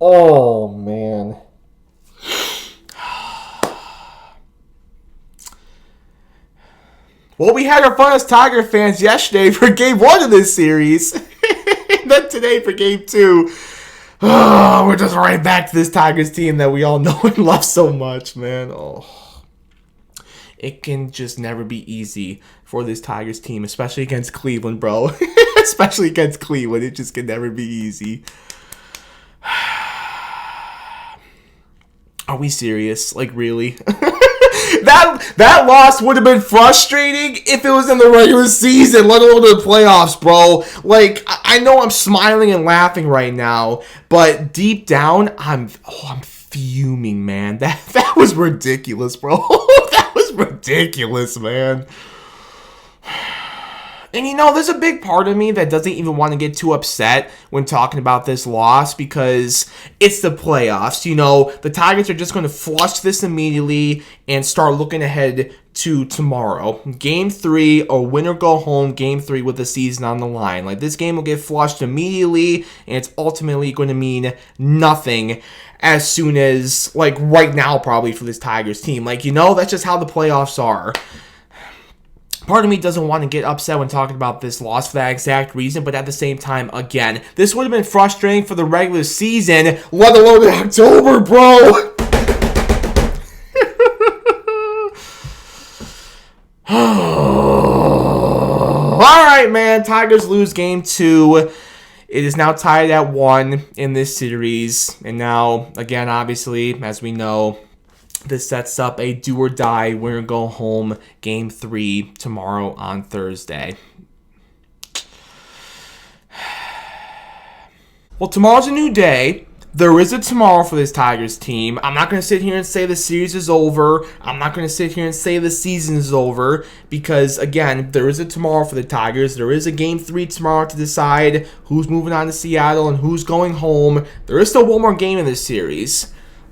Oh, man. Well, we had our fun as Tiger fans yesterday for Game 1 of this series. And then today for Game 2. Oh, we're just right back to this Tigers team that we all know and love so much, man. Oh, it can just never be easy for this Tigers team, especially against Cleveland, bro. Especially against Cleveland. It just can never be easy. Are we serious? Like, really? That loss would have been frustrating if it was in the regular season, let alone the playoffs, bro. Like, I know I'm smiling and laughing right now, but deep down, I'm fuming, man. That was ridiculous, bro. That was ridiculous, man. And you know, there's a big part of me that doesn't even want to get too upset when talking about this loss because it's the playoffs. You know, the Tigers are just going to flush this immediately and start looking ahead to tomorrow. Game 3, or win or go home, Game 3 with the season on the line. Like, this game will get flushed immediately, and it's ultimately going to mean nothing as soon as, like, right now probably for this Tigers team. Like, you know, that's just how the playoffs are. Part of me doesn't want to get upset when talking about this loss for that exact reason, but at the same time, again, this would have been frustrating for the regular season, let alone in October, bro. Alright, man. Tigers lose Game 2. It is now tied at 1 in this series. And now, again, obviously, as we know, this sets up a do-or-die, win-or-go-home Game 3 tomorrow on Thursday. Well, tomorrow's a new day. There is a tomorrow for this Tigers team. I'm not going to sit here and say the series is over. I'm not going to sit here and say the season is over because, again, there is a tomorrow for the Tigers. There is a Game 3 tomorrow to decide who's moving on to Seattle and who's going home. There is still one more game in this series.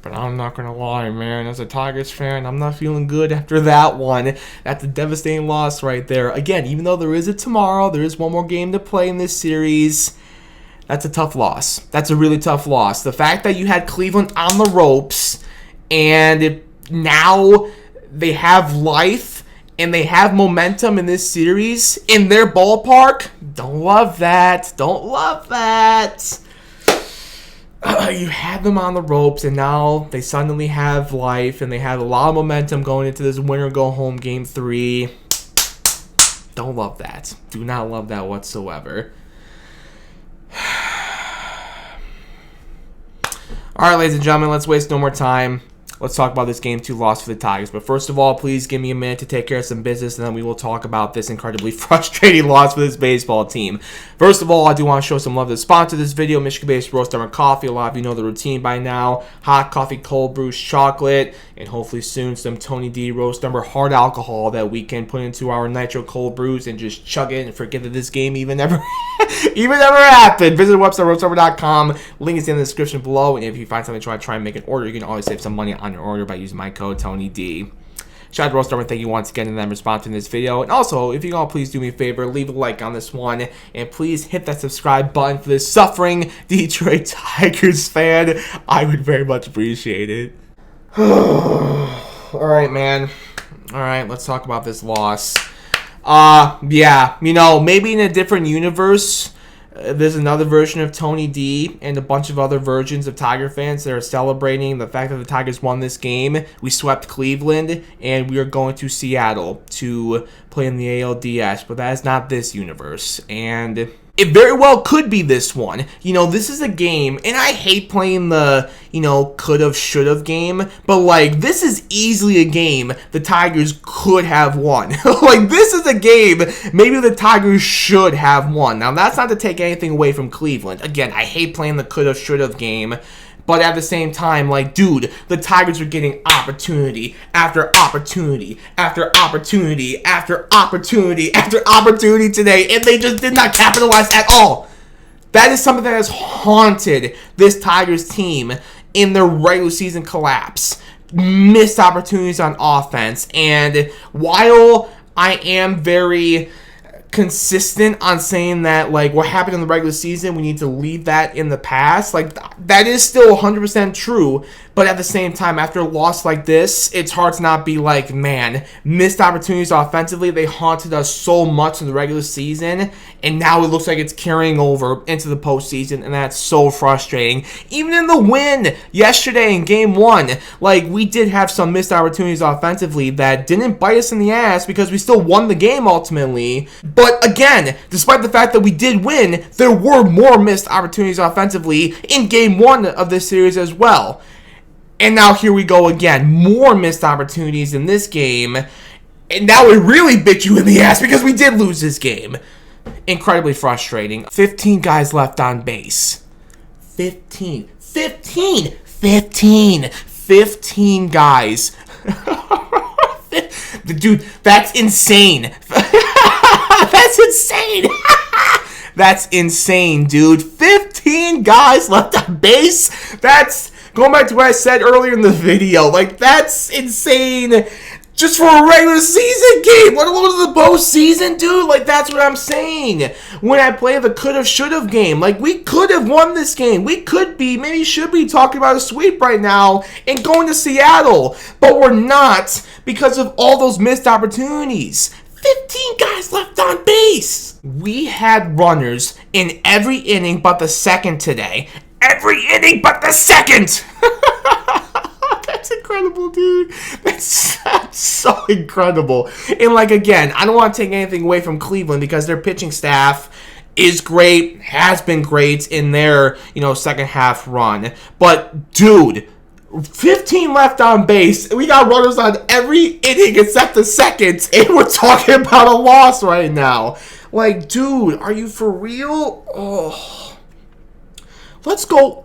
But I'm not going to lie, man. As a Tigers fan, I'm not feeling good after that one. That's a devastating loss right there. Again, even though there is a tomorrow, there is one more game to play in this series. That's a tough loss. That's a really tough loss. The fact that you had Cleveland on the ropes and now they have life and they have momentum in this series in their ballpark. Don't love that. Don't love that. You had them on the ropes, and now they suddenly have life, and they have a lot of momentum going into this winner-go-home Game 3. Don't love that. Do not love that whatsoever. All right, ladies and gentlemen, let's waste no more time. Let's talk about this Game 2 loss for the Tigers. But first of all, please give me a minute to take care of some business, and then we will talk about this incredibly frustrating loss for this baseball team. First of all, I do want to show some love to the sponsor of this video, Michigan-based Roast Summer Coffee. A lot of you know the routine by now. Hot coffee, cold brew, chocolate, and hopefully soon some Tony D Roast Number hard alcohol that we can put into our nitro cold brews and just chug it and forget that this game even ever happened. Visit the website, roastsummer.com. Link is in the description below. And if you find something to try and make an order, you can always save some money on your order by using my code TonyD. Shout out to Roast Summer. Thank you once again to them for sponsoring this video. And also, if you can all please do me a favor, leave a like on this one. And please hit that subscribe button for this suffering Detroit Tigers fan. I would very much appreciate it. Alright, man. Alright, let's talk about this loss. Yeah, you know, maybe in a different universe, there's another version of Tony D and a bunch of other versions of Tiger fans that are celebrating the fact that the Tigers won this game. We swept Cleveland, and we are going to Seattle to play in the ALDS, but that is not this universe. And it very well could be this one. You know, this is a game, and I hate playing the, you know, could've, should've game, but, like, this is easily a game the Tigers could have won. Like, this is a game maybe the Tigers should have won. Now, that's not to take anything away from Cleveland. Again, I hate playing the could've, should've game, but at the same time, like, dude, the Tigers are getting opportunity after opportunity after opportunity after opportunity after opportunity today, and they just did not capitalize at all. That is something that has haunted this Tigers team in their regular season collapse. Missed opportunities on offense, and while I am very consistent on saying that, like, what happened in the regular season, we need to leave that in the past. Like, that is still 100% true. But at the same time, after a loss like this, it's hard to not be like, man, missed opportunities offensively. They haunted us so much in the regular season, and now it looks like it's carrying over into the postseason, and that's so frustrating. Even in the win yesterday in Game 1, like, we did have some missed opportunities offensively that didn't bite us in the ass because we still won the game ultimately. But again, despite the fact that we did win, there were more missed opportunities offensively in Game 1 of this series as well. And now here we go again. More missed opportunities in this game. And now it really bit you in the ass because we did lose this game. Incredibly frustrating. 15 guys left on base. 15 guys. Dude, that's insane. That's insane. That's insane, dude. 15 guys left on base. That's... Going back to what I said earlier in the video, like, that's insane just for a regular season game, let alone the postseason, dude. Like, that's what I'm saying. When I play the could-have, should-have game, like, we could have won this game. We could be, maybe should be talking about a sweep right now and going to Seattle, but we're not because of all those missed opportunities. 15 guys left on base. We had runners in every inning but the second today. Every inning but the second. That's incredible, dude. That's so incredible. And, like, again, I don't want to take anything away from Cleveland because their pitching staff is great, has been great in their, second half run. But, dude, 15 left on base. We got runners on every inning except the second, and we're talking about a loss right now. Like, dude, are you for real? Oh. Let's go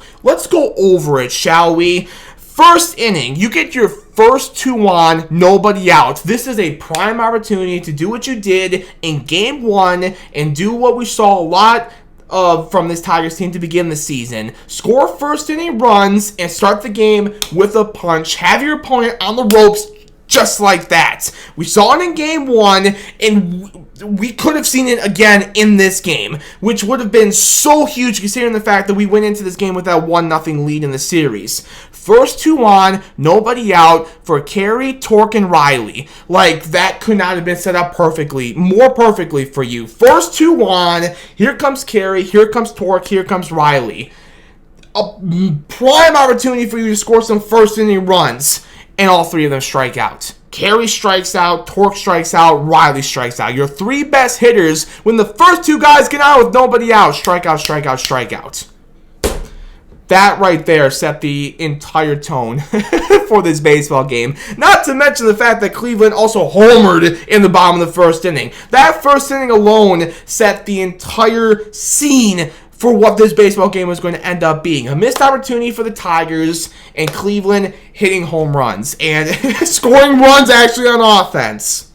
over it, shall we? First inning, you get your first 2 on, nobody out. This is a prime opportunity to do what you did in Game 1 and do what we saw a lot of from this Tigers team to begin the season. Score first inning runs and start the game with a punch. Have your opponent on the ropes just like that. We saw it in Game 1, and we could have seen it again in this game, which would have been so huge considering the fact that we went into this game with that 1-0 lead in the series. First 2 on, nobody out for Carey, Torque, and Riley. Like, that could not have been set up perfectly, more perfectly for you. First 2 on, here comes Carey, here comes Torque, here comes Riley. A prime opportunity for you to score some first inning runs. And all 3 of them strike out. Carey strikes out, Torque strikes out, Riley strikes out. Your 3 best hitters, when the first 2 guys get out with nobody out, strikeout, strikeout, strikeout. That right there set the entire tone for this baseball game. Not to mention the fact that Cleveland also homered in the bottom of the first inning. That first inning alone set the entire scene for what this baseball game was going to end up being. A missed opportunity for the Tigers, and Cleveland hitting home runs and scoring runs actually on offense.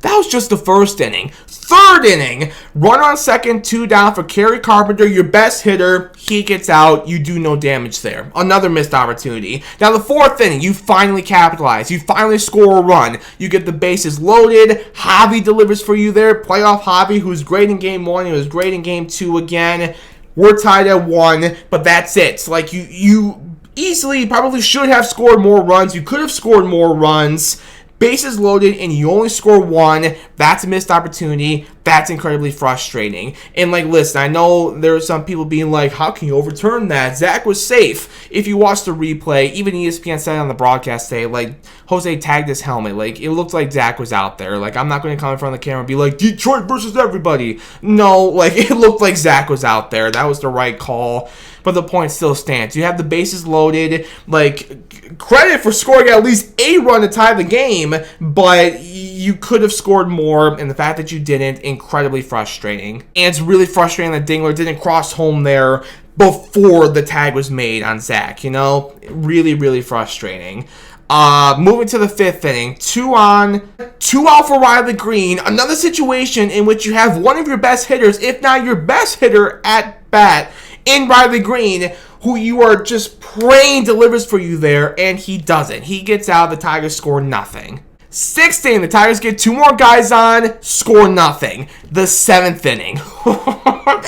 That was just the first inning. Third inning, run on second, 2 down for Kerry Carpenter, your best hitter. He gets out. You do no damage there. Another missed opportunity. Now the fourth inning, you finally capitalize. You finally score a run. You get the bases loaded. Javy delivers for you there. Playoff Javy, who's great in Game 1. He was great in Game 2 again. We're tied at 1, but that's it. Like, you easily probably should have scored more runs. You could have scored more runs. Bases loaded and you only score 1. That's a missed opportunity. That's incredibly frustrating. And, like, listen, I know there are some people being like, how can you overturn that? Zach was safe. If you watch the replay, even ESPN said on the broadcast today, like, Jose tagged his helmet. Like, it looked like Zach was out there. Like, I'm not going to come in front of the camera and be like, Detroit versus everybody. No, like, it looked like Zach was out there. That was the right call. But the point still stands. You have the bases loaded. Like, credit for scoring at least a run to tie the game, but you could have scored more, and the fact that you didn't, incredibly frustrating. And it's really frustrating that Dingler didn't cross home there before the tag was made on Zach, Really, really frustrating. Moving to the 5th inning, 2 on, 2 out for Riley Green. Another situation in which you have one of your best hitters, if not your best hitter at bat, in Riley Green, who you are just praying delivers for you there, and he doesn't. He gets out, the Tigers score nothing. 6th inning, the Tigers get 2 more guys on, score nothing. The 7th inning. The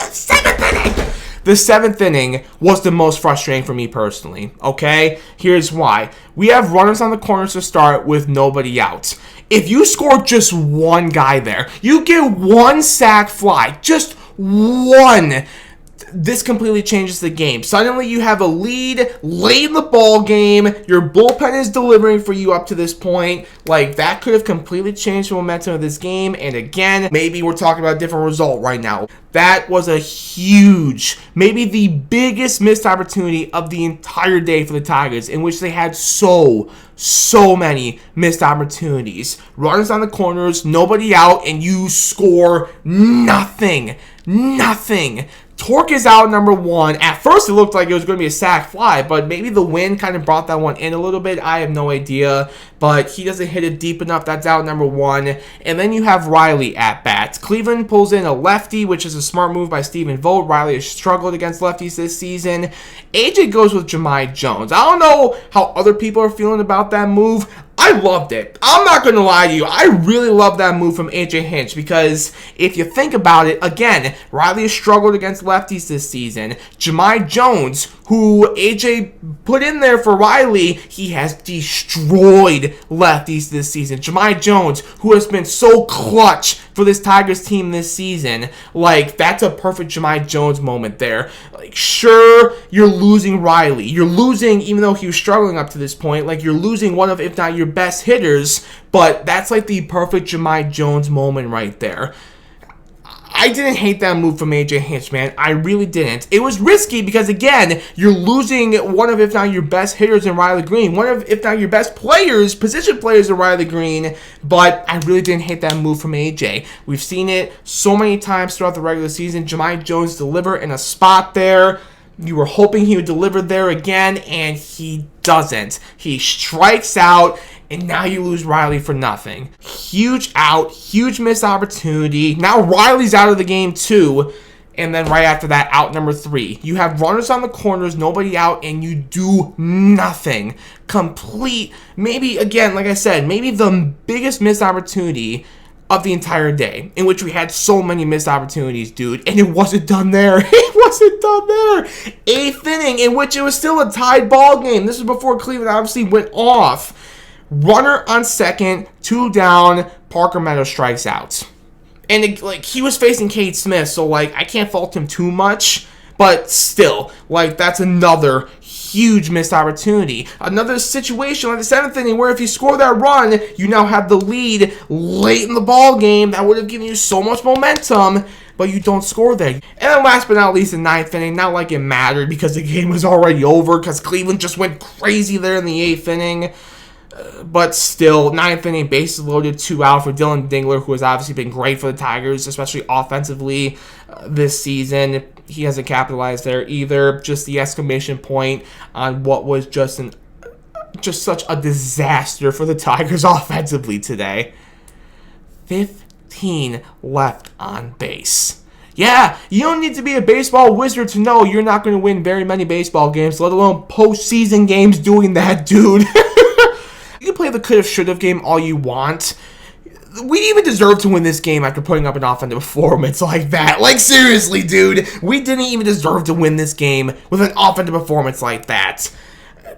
7th inning! The 7th inning was the most frustrating for me personally, okay? Here's why. We have runners on the corners to start with nobody out. If you score just one guy there, you get 1 sac fly, just 1. This completely changes the game. Suddenly you have a lead late in the ball game. Your bullpen is delivering for you up to this point. Like, that could have completely changed the momentum of this game. And again, maybe we're talking about a different result right now. That was a huge, maybe the biggest missed opportunity of the entire day for the Tigers, in which they had so many missed opportunities. Runners on the corners, nobody out, and you score nothing. Torque is out, number 1. At first, it looked like it was going to be a sac fly, but maybe the wind kind of brought that one in a little bit. I have no idea, but he doesn't hit it deep enough. That's out, number 1. And then you have Riley at bat. Cleveland pulls in a lefty, which is a smart move by Stephen Vogt. Riley has struggled against lefties this season. AJ goes with Javy Jones. I don't know how other people are feeling about that move. I loved it. I'm not going to lie to you. I really love that move from AJ Hinch because if you think about it, again, Riley has struggled against lefties this season. Javy Jones, who AJ put in there for Riley, he has destroyed lefties this season. Javy Jones, who has been so clutch for this Tigers team this season, like, that's a perfect Javy Jones moment there. Like, sure, you're losing Riley. You're losing, even though he was struggling up to this point, like, you're losing one of, if not your best hitters, but that's like the perfect Javy Jones moment right there. I didn't hate that move from AJ Hinch, man. I really didn't. It was risky because, again, you're losing one of, if not your best hitters in Riley Green. One of, if not your best players, position players in Riley Green. But I really didn't hate that move from AJ. We've seen it so many times throughout the regular season. Javy Jones deliver in a spot there. You were hoping he would deliver there again, and he doesn't. He strikes out, and now you lose Riley for nothing. Huge out, huge missed opportunity. Now Riley's out of the game too. And then right after that, out number 3. You have runners on the corners, nobody out, and you do nothing. Complete, maybe, again, like I said, maybe the biggest missed opportunity of the entire day, in which we had so many missed opportunities, dude, and it wasn't done there. It wasn't done there. 8th inning, in which it was still a tied ball game. This was before Cleveland obviously went off. Runner on second, 2 down, Parker Meadows strikes out. And he was facing Cade Smith, so I can't fault him too much, but still, that's another huge missed opportunity. Another situation like the 7th inning where if you score that run, you now have the lead late in the ball game. That would have given you so much momentum, but you don't score there. And then last but not least, the 9th inning, not like it mattered because the game was already over because Cleveland just went crazy there in the 8th inning. But still, 9th inning, bases loaded, 2 out for Dylan Dingler, who has obviously been great for the Tigers, especially offensively this season. He hasn't capitalized there either. Just the exclamation point on what was just such a disaster for the Tigers offensively today. 15 left on base. Yeah, you don't need to be a baseball wizard to know you're not going to win very many baseball games, let alone postseason games doing that, dude. You can play the could have, should have game all you want. We didn't even deserve to win this game after putting up an offensive performance like that. Seriously, dude. We didn't even deserve to win this game with an offensive performance like that.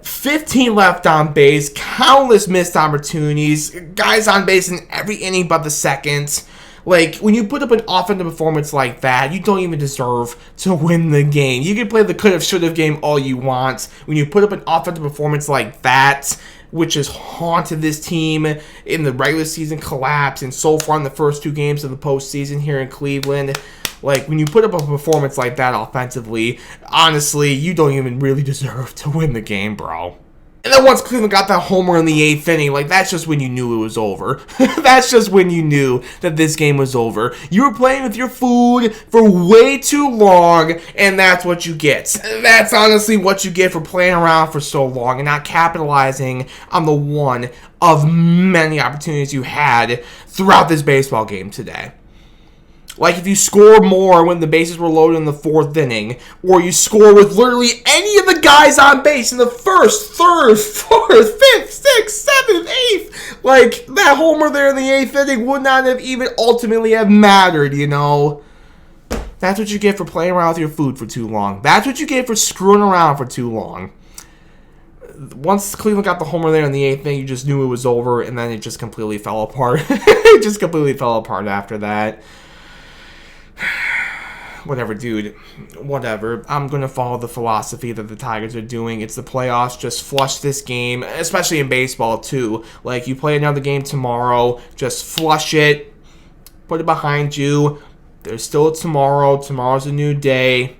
15 left on base, countless missed opportunities, guys on base in every inning but the second. When you put up an offensive performance like that, you don't even deserve to win the game. You can play the could have, should have game all you want. When you put up an offensive performance like that, which has haunted this team in the regular season collapse and so far in the first 2 games of the postseason here in Cleveland, when you put up a performance like that offensively, honestly, you don't even really deserve to win the game, bro. And then once Cleveland got that homer in the 8th inning, that's just when you knew it was over. That's just when you knew that this game was over. You were playing with your food for way too long, and that's what you get. That's honestly what you get for playing around for so long and not capitalizing on the one of many opportunities you had throughout this baseball game today. Like if you score more when the bases were loaded in the 4th inning, or you score with literally any of the guys on base in the 1st, 3rd, 4th, 5th, 6th, 7th, 8th, like that homer there in the 8th inning would not have even ultimately have mattered, you know? That's what you get for playing around with your food for too long. That's what you get for screwing around for too long. Once Cleveland got the homer there in the 8th inning, you just knew it was over, and then it just completely fell apart. It just completely fell apart after that. Whatever, dude. Whatever. I'm going to follow the philosophy that the Tigers are doing. It's the playoffs. Just flush this game, especially in baseball, too. Like, you play another game tomorrow, just flush it, put it behind you. There's still tomorrow. Tomorrow's a new day.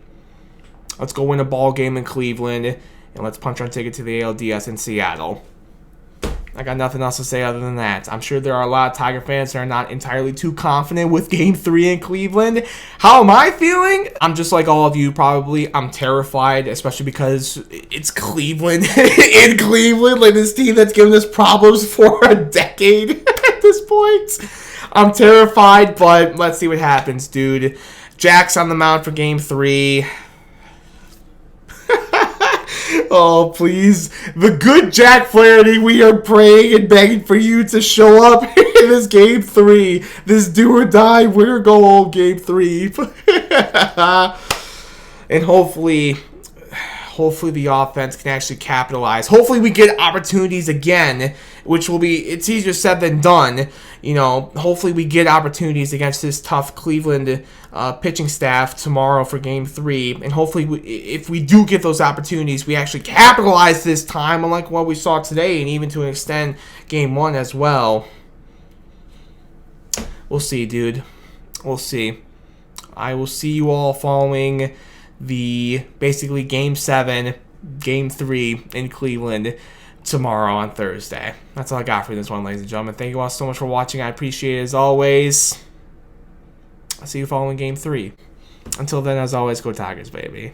Let's go win a ball game in Cleveland. And let's punch our ticket to the ALDS in Seattle. I got nothing else to say other than that. I'm sure there are a lot of Tiger fans that are not entirely too confident with Game 3 in Cleveland. How am I feeling? I'm just like all of you probably. I'm terrified, especially because it's Cleveland. In Cleveland, like this team that's given us problems for a decade at this point. I'm terrified, but let's see what happens, dude. Jack's on the mound for Game 3. Oh, please. The good Jack Flaherty, we are praying and begging for you to show up in this Game 3. This do or die, win or go home Game 3. And hopefully the offense can actually capitalize. Hopefully we get opportunities again, which will be, it's easier said than done. You know, hopefully we get opportunities against this tough Cleveland pitching staff tomorrow for Game 3. And hopefully if we do get those opportunities, we actually capitalize this time, unlike what we saw today, and even to an extent Game 1 as well. We'll see, dude. We'll see. I will see you all following the basically Game 7, Game 3 in Cleveland tomorrow on Thursday. That's all I got for this one, ladies and gentlemen. Thank you all so much for watching. I appreciate it as always. I'll see you following Game 3. Until then, as always, go Tigers, baby.